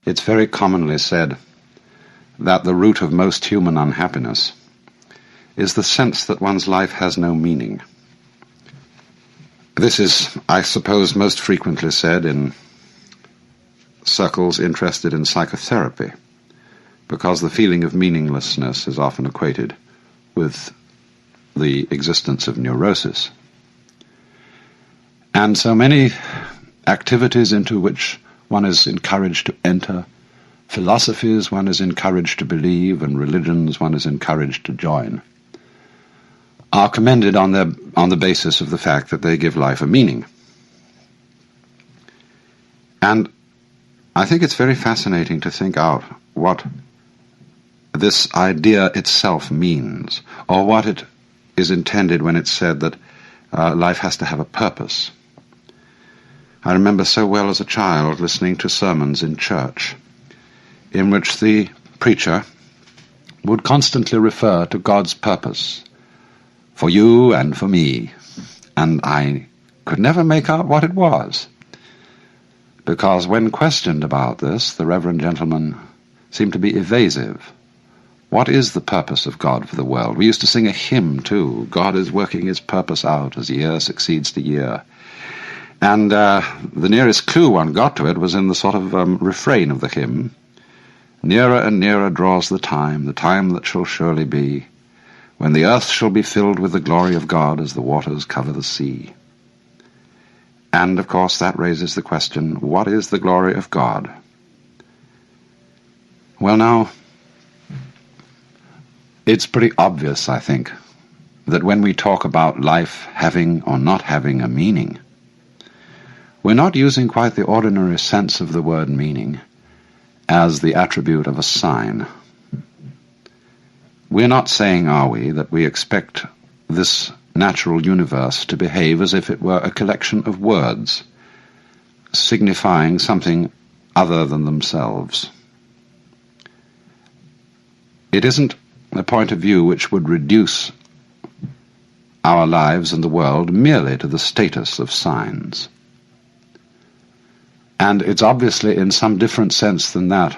It's very commonly said that the root of most human unhappiness is the sense that one's life has no meaning. This is, I suppose, most frequently said in circles interested in psychotherapy, because the feeling of meaninglessness is often equated with the existence of neurosis. And so many activities into which one is encouraged to enter, philosophies one is encouraged to believe, and religions one is encouraged to join, are commended on the basis of the fact that they give life a meaning. And I think it's very fascinating to think out what this idea itself means, or what it is intended when it's said that life has to have a purpose. I remember so well as a child listening to sermons in church, in which the preacher would constantly refer to God's purpose for you and for me, and I could never make out what it was, because when questioned about this, the reverend gentleman seemed to be evasive. What is the purpose of God for the world? We used to sing a hymn, too. God is working his purpose out as year succeeds to year. And the nearest clue one got to it was in the sort of refrain of the hymn. Nearer and nearer draws the time that shall surely be, when the earth shall be filled with the glory of God as the waters cover the sea. And, of course, that raises the question, what is the glory of God? Well, now, it's pretty obvious, I think, that when we talk about life having or not having a meaning, we're not using quite the ordinary sense of the word meaning as the attribute of a sign. We're not saying, are we, that we expect this natural universe to behave as if it were a collection of words, signifying something other than themselves. It isn't a point of view which would reduce our lives and the world merely to the status of signs. And it's obviously in some different sense than that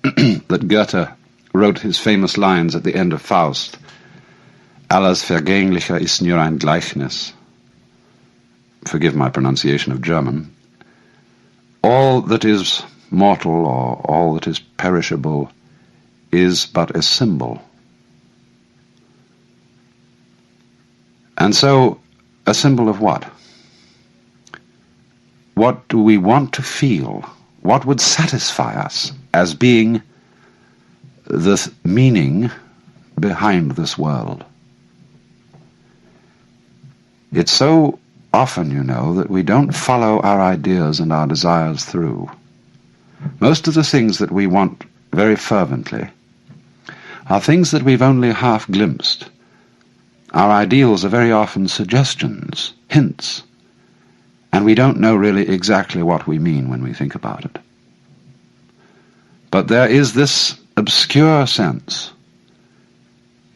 that Goethe wrote his famous lines at the end of Faust, Alles Vergänglicher ist nur ein Gleichnis. Forgive my pronunciation of German. All that is mortal, or all that is perishable, is but a symbol. And so, a symbol of what? What do we want to feel? What would satisfy us as being the meaning behind this world? It's so often, you know, that we don't follow our ideas and our desires through. Most of the things that we want very fervently are things that we've only half glimpsed. Our ideals are very often suggestions, hints, and we don't know really exactly what we mean when we think about it. But there is this obscure sense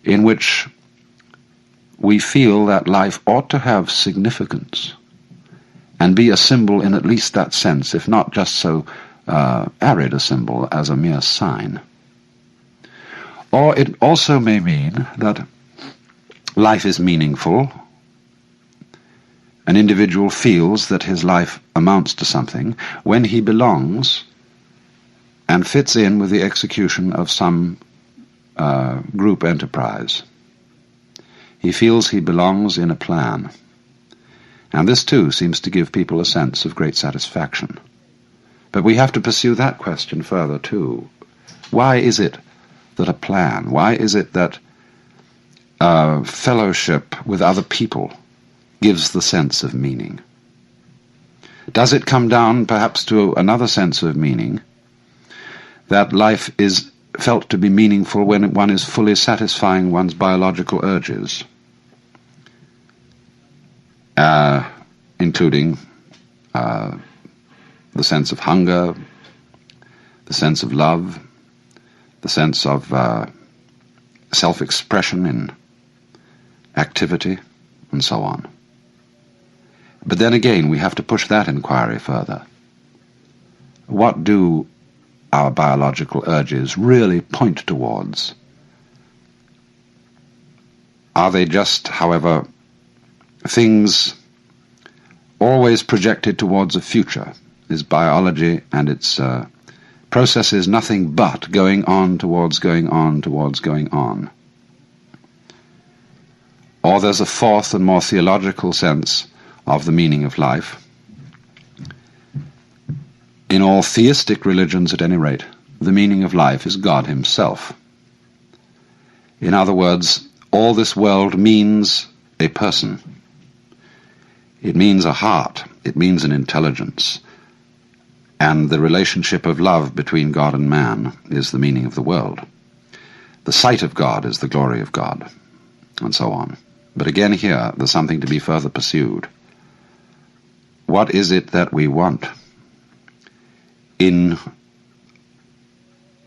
in which we feel that life ought to have significance and be a symbol in at least that sense, if not just so arid a symbol as a mere sign. Or it also may mean that life is meaningful. An individual feels that his life amounts to something when he belongs and fits in with the execution of some group enterprise. He feels he belongs in a plan. And this, too, seems to give people a sense of great satisfaction. But we have to pursue that question further, too. Why is it that a plan, why is it that fellowship with other people gives the sense of meaning? Does it come down perhaps to another sense of meaning, that life is felt to be meaningful when one is fully satisfying one's biological urges, including the sense of hunger, the sense of love, the sense of self-expression in activity, and so on. But then again, we have to push that inquiry further. What do our biological urges really point towards? Are they just, however, things always projected towards a future? Is biology and its processes nothing but going on towards going on towards going on? Or there's a fourth and more theological sense of the meaning of life. In all theistic religions, at any rate, the meaning of life is God himself. In other words, all this world means a person. It means a heart. It means an intelligence. And the relationship of love between God and man is the meaning of the world. The sight of God is the glory of God, and so on. But again here, there's something to be further pursued. What is it that we want in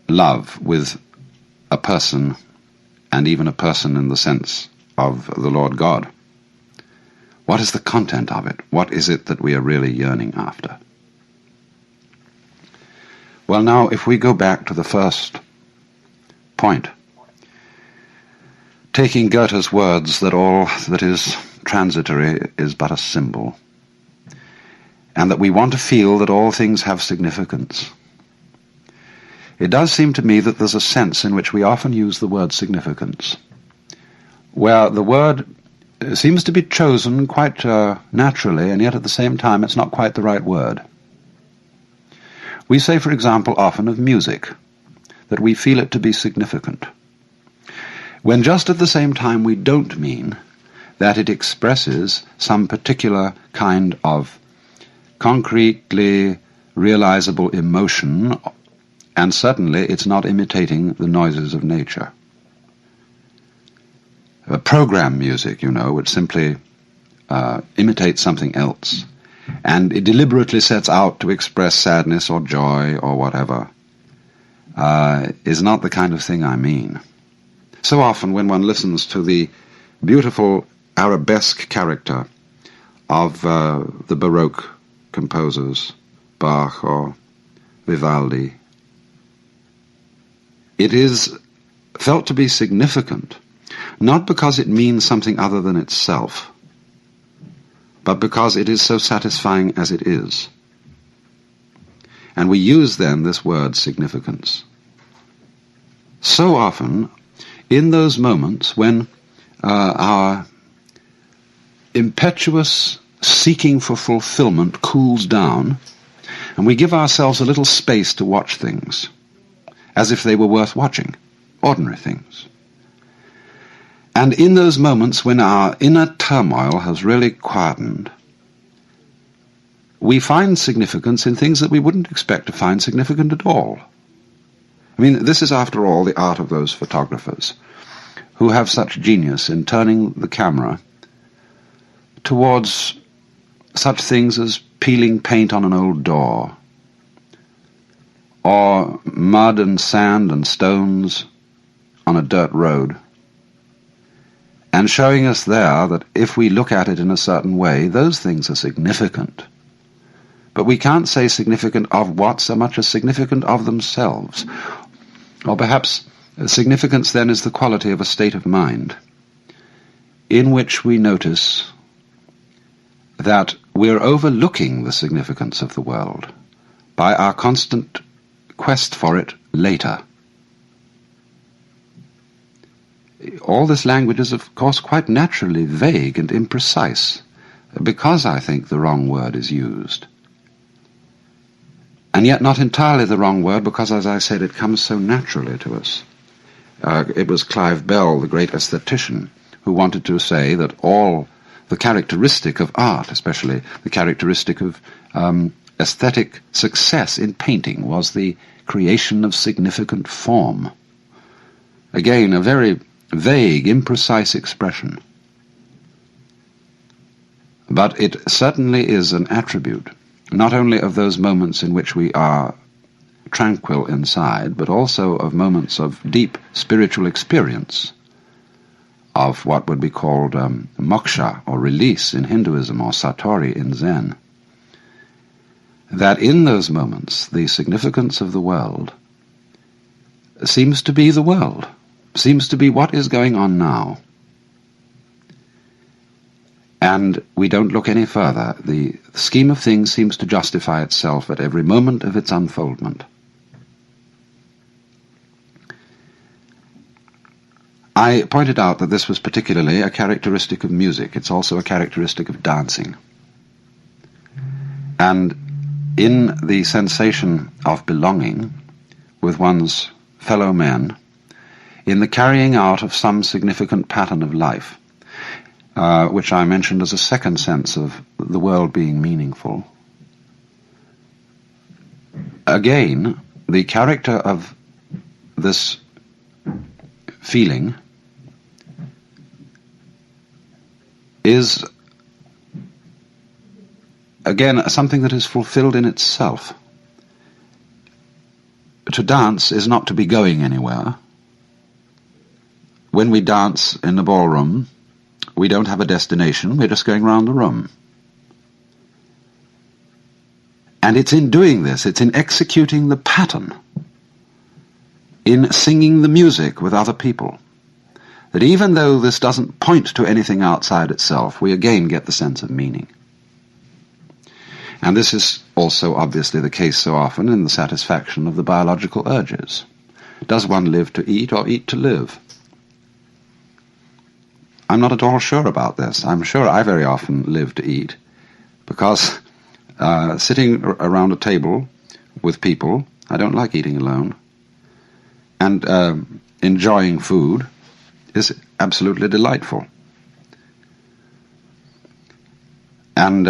love with a person, and even a person in the sense of the Lord God? What is the content of it? What is it that we are really yearning after? Well, now, if we go back to the first point, taking Goethe's words that all that is transitory is but a symbol, and that we want to feel that all things have significance, it does seem to me that there's a sense in which we often use the word significance, where the word seems to be chosen quite naturally, and yet at the same time it's not quite the right word. We say, for example, often of music, that we feel it to be significant, when just at the same time we don't mean that it expresses some particular kind of concretely realizable emotion, and certainly it's not imitating the noises of nature. Program music, which simply imitates something else, and it deliberately sets out to express sadness or joy or whatever, is not the kind of thing I mean. So often when one listens to the beautiful arabesque character of the Baroque composers, Bach or Vivaldi, it is felt to be significant, not because it means something other than itself, but because it is so satisfying as it is. And we use then this word significance. So often, in those moments when our impetuous seeking for fulfillment cools down, and we give ourselves a little space to watch things, as if they were worth watching, ordinary things. And in those moments when our inner turmoil has really quietened, we find significance in things that we wouldn't expect to find significant at all. I mean, this is, after all, the art of those photographers who have such genius in turning the camera towards such things as peeling paint on an old door, or mud and sand and stones on a dirt road, and showing us there that if we look at it in a certain way, those things are significant. But we can't say significant of what so much as significant of themselves. Or perhaps significance then is the quality of a state of mind in which we notice that we're overlooking the significance of the world by our constant quest for it later. All this language is, of course, quite naturally vague and imprecise, because I think the wrong word is used. And yet not entirely the wrong word, because, as I said, it comes so naturally to us. It was Clive Bell, the great aesthetician, who wanted to say that all the characteristic of art, especially the characteristic of aesthetic success in painting, was the creation of significant form. Again, a very vague, imprecise expression. But it certainly is an attribute, not only of those moments in which we are tranquil inside, but also of moments of deep spiritual experience, of what would be called moksha, or release in Hinduism, or satori in Zen. that in those moments the significance of the world seems to be the world, seems to be what is going on now. And we don't look any further. The scheme of things seems to justify itself at every moment of its unfoldment. I pointed out that this was particularly a characteristic of music. It's also a characteristic of dancing. And in the sensation of belonging with one's fellow men, in the carrying out of some significant pattern of life, which I mentioned as a second sense of the world being meaningful. Again, the character of this feeling is, again, something that is fulfilled in itself. To dance is not to be going anywhere. When we dance in the ballroom, we don't have a destination, we're just going round the room. And it's in doing this, it's in executing the pattern, in singing the music with other people, that even though this doesn't point to anything outside itself, we again get the sense of meaning. And this is also obviously the case so often in the satisfaction of the biological urges. Does one live to eat or eat to live? I'm not at all sure about this. I'm sure I very often live to eat, because sitting around a table with people, I don't like eating alone, and enjoying food is absolutely delightful. And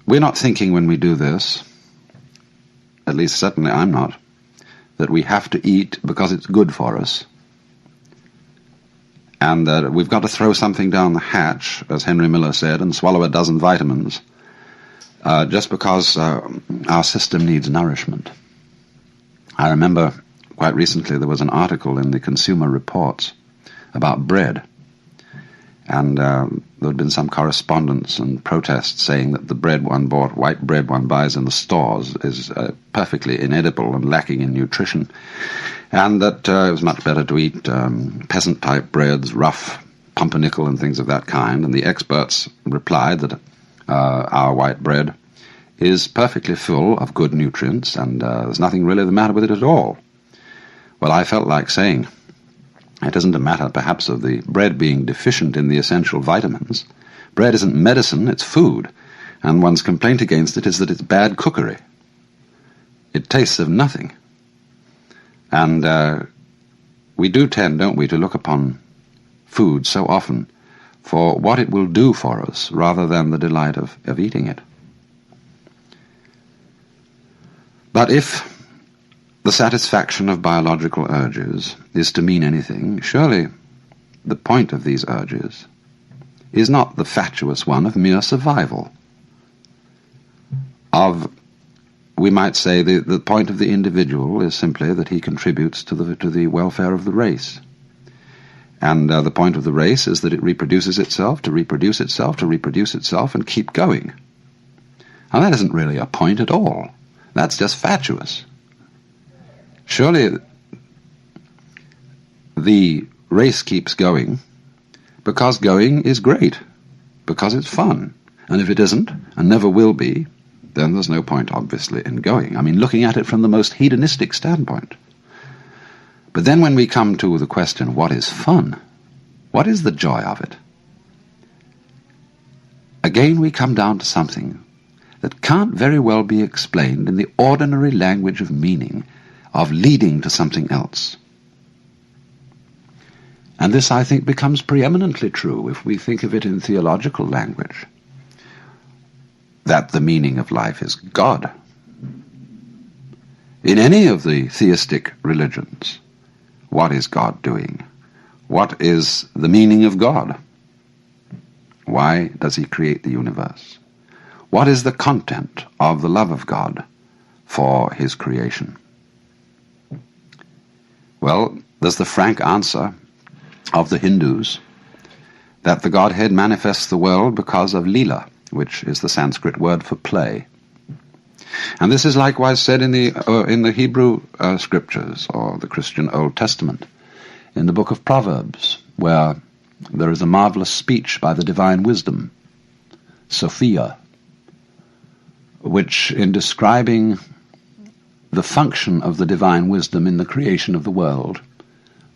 we're not thinking when we do this, at least certainly I'm not, that we have to eat because it's good for us, and that we've got to throw something down the hatch, as Henry Miller said, and swallow a dozen vitamins, just because our system needs nourishment. I remember quite recently there was an article in the Consumer Reports about bread, and there had been some correspondence and protests saying that the bread one bought, white bread one buys in the stores, is perfectly inedible and lacking in nutrition, and that it was much better to eat peasant-type breads, rough pumpernickel and things of that kind. And the experts replied that our white bread is perfectly full of good nutrients, and there's nothing really the matter with it at all. Well, I felt like saying, it isn't a matter, perhaps, of the bread being deficient in the essential vitamins. Bread isn't medicine, it's food, and one's complaint against it is that it's bad cookery. It tastes of nothing. And we do tend, don't we, to look upon food so often for what it will do for us rather than the delight of eating it. But if the satisfaction of biological urges is to mean anything, surely the point of these urges is not the fatuous one of mere survival, of, we might say, the point of the individual is simply that he contributes to the welfare of the race. And the point of the race is that it reproduces itself, to reproduce itself, to reproduce itself, and keep going. Now that isn't really a point at all. That's just fatuous. Surely the race keeps going because going is great, because it's fun. And if it isn't, and never will be, then there's no point, obviously, in going. I mean, looking at it from the most hedonistic standpoint. But then when we come to the question, what is fun? What is the joy of it? Again, we come down to something that can't very well be explained in the ordinary language of meaning, of leading to something else. And this, I think, becomes preeminently true if we think of it in theological language, that the meaning of life is God. In any of the theistic religions, what is God doing? What is the meaning of God? Why does he create the universe? What is the content of the love of God for his creation? Well, there's the frank answer of the Hindus that the Godhead manifests the world because of lila, which is the Sanskrit word for play. And this is likewise said in the Hebrew scriptures, or the Christian Old Testament, in the book of Proverbs, where there is a marvelous speech by the divine wisdom, Sophia, which, in describing the function of the divine wisdom in the creation of the world,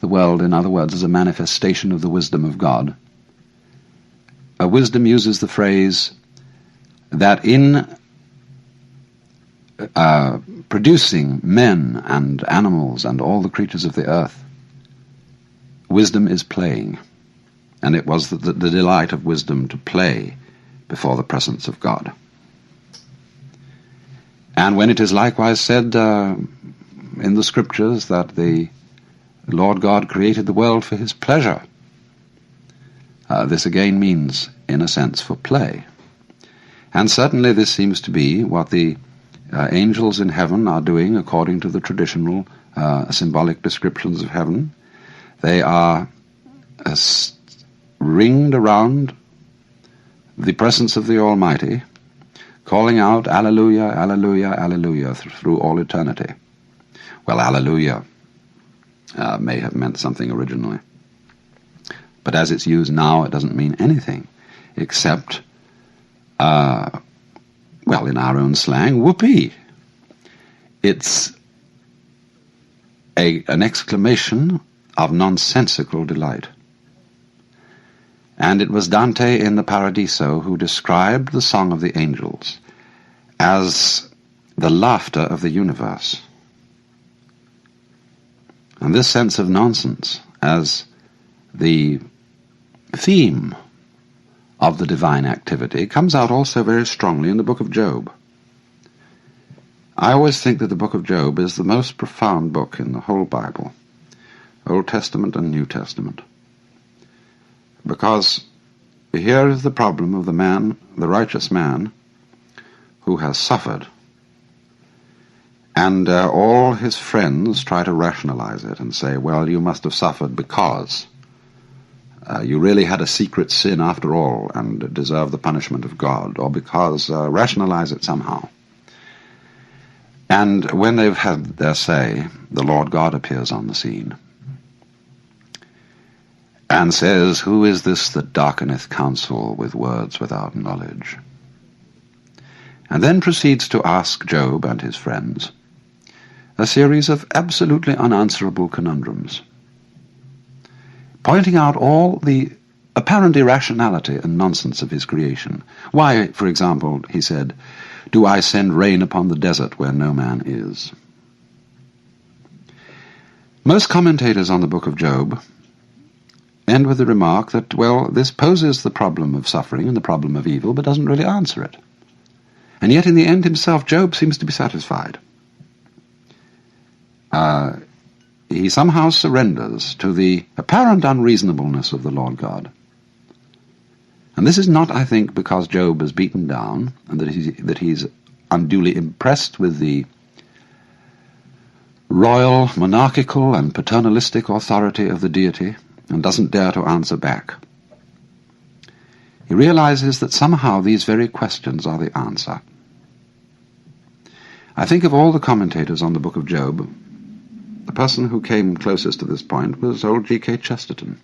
in other words, is a manifestation of the wisdom of God, wisdom uses the phrase that in producing men and animals and all the creatures of the earth, wisdom is playing. And it was the delight of wisdom to play before the presence of God. And when it is likewise said in the scriptures that the Lord God created the world for his pleasure, this again means, in a sense, for play. And certainly this seems to be what the angels in heaven are doing according to the traditional symbolic descriptions of heaven. They are ringed around the presence of the Almighty, calling out, Alleluia, Alleluia, Alleluia, through all eternity. Well, Alleluia may have meant something originally, but as it's used now, it doesn't mean anything except, well, in our own slang, whoopee. It's an exclamation of nonsensical delight. And it was Dante in the Paradiso who described the song of the angels as the laughter of the universe. And this sense of nonsense as the theme of the divine activity comes out also very strongly in the book of Job. I always think that the book of Job is the most profound book in the whole Bible, Old Testament and New Testament. Because here is the problem of the man, the righteous man, who has suffered. And all his friends try to rationalize it and say, well, you must have suffered because you really had a secret sin after all and deserve the punishment of God, or because rationalize it somehow. And when they've had their say, the Lord God appears on the scene and says, who is this that darkeneth counsel with words without knowledge? And then proceeds to ask Job and his friends a series of absolutely unanswerable conundrums, pointing out all the apparent irrationality and nonsense of his creation. Why, for example, he said, do I send rain upon the desert where no man is? Most commentators on the book of Job end with the remark that, well, this poses the problem of suffering and the problem of evil, but doesn't really answer it. And yet in the end himself, Job seems to be satisfied. He somehow surrenders to the apparent unreasonableness of the Lord God. And this is not, I think, because Job is beaten down and that he's unduly impressed with the royal, monarchical, and paternalistic authority of the deity and doesn't dare to answer back. He realizes that somehow these very questions are the answer. I think of all the commentators on the book of Job, the person who came closest to this point was old G.K. Chesterton.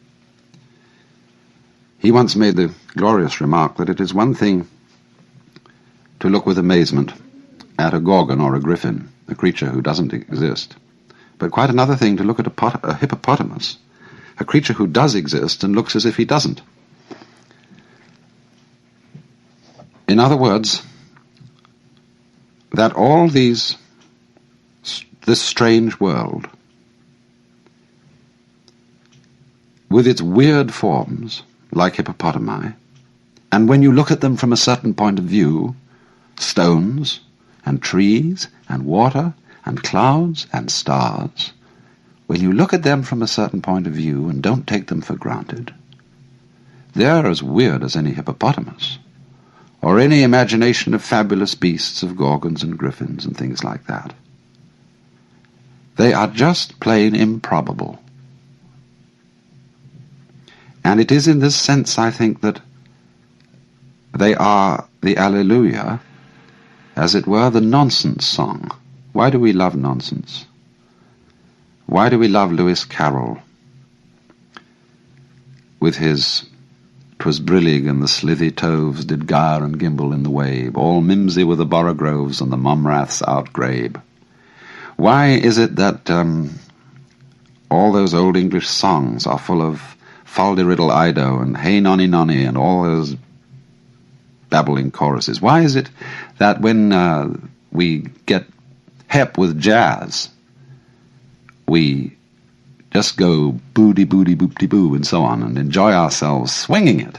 He once made the glorious remark that it is one thing to look with amazement at a gorgon or a griffin, a creature who doesn't exist, but quite another thing to look at a hippopotamus, a creature who does exist and looks as if he doesn't. In other words, that all this strange world, with its weird forms, like hippopotami, and when you look at them from a certain point of view, stones and trees and water and clouds and stars, when you look at them from a certain point of view and don't take them for granted, they're as weird as any hippopotamus, or any imagination of fabulous beasts of gorgons and griffins and things like that. They are just plain improbable. And it is in this sense, I think, that they are the Alleluia as it were, the nonsense song. Why do we love nonsense? Why do we love Lewis Carroll with his "'Twas brillig and the slithy toves did gyre and gimble in the wabe, all mimsy were the borogroves and the momraths outgrabe"? Why is it that all those old English songs are full of Fal-de-riddle Ido and Hey Nonny Nonny and all those babbling choruses? Why is it that when we get hep with jazz, we just go booty booty boopty boo and so on and enjoy ourselves swinging it?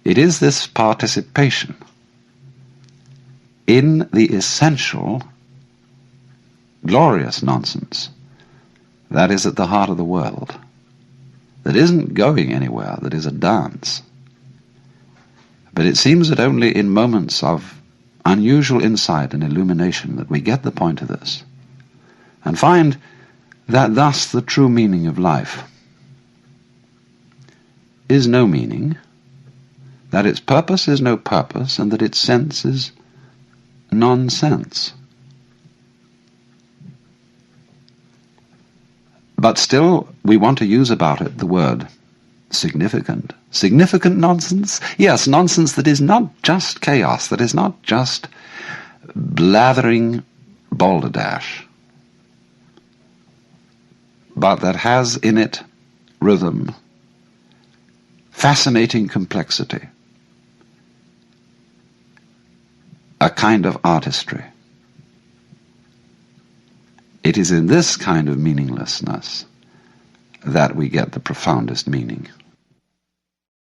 It is this participation in the essential, glorious nonsense that is at the heart of the world, that isn't going anywhere, that is a dance. But it seems that only in moments of unusual insight and illumination that we get the point of this, and find that thus the true meaning of life is no meaning, that its purpose is no purpose, and that its sense is nonsense. But still, we want to use about it the word significant. Significant nonsense? Yes, nonsense that is not just chaos, that is not just blathering balderdash, but that has in it rhythm, fascinating complexity, a kind of artistry. It is in this kind of meaninglessness that we get the profoundest meaning.